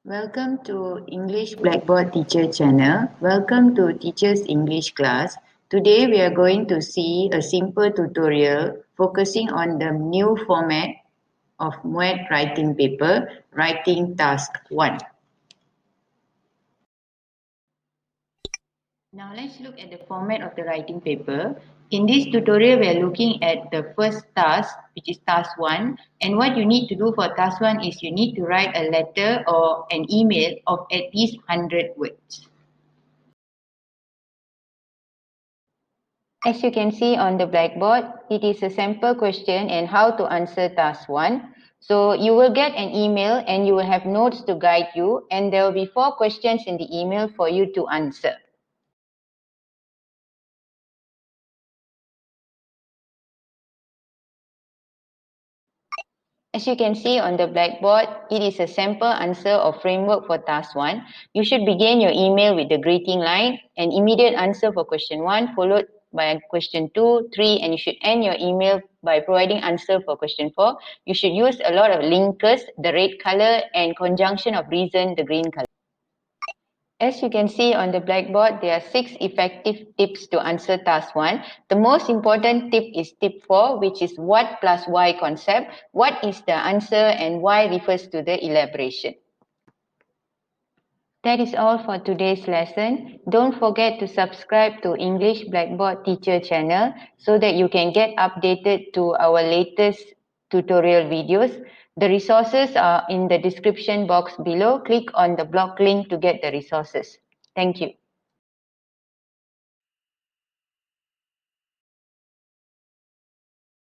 Welcome to English Blackboard Teacher channel. Welcome to Teacher's English class. Today we are going to see a simple tutorial focusing on the new format of MUET writing paper, Writing Task 1. Now let's look at the format of the writing paper. In this tutorial, we are looking at the first task, which is task 1. And what you need to do for task 1 is you need to write a letter or an email of at least 100 words. As you can see on the blackboard, it is a sample question and how to answer task 1. So you will get an email and you will have notes to guide you, and there will be 4 questions in the email for you to answer. As you can see on the blackboard, it is a sample answer or framework for task 1. You should begin your email with the greeting line, an immediate answer for question 1, followed by question 2, 3, and you should end your email by providing answer for question 4. You should use a lot of linkers, the red color, and conjunction of reason, the green color. As you can see on the blackboard, there are 6 effective tips to answer task 1. The most important tip is tip 4, which is what plus why concept. What is the answer and why refers to the elaboration. That is all for today's lesson. Don't forget to subscribe to English Blackboard Teacher channel so that you can get updated to our latest tutorial videos. The resources are in the description box below. Click on the blog link to get the resources. Thank you.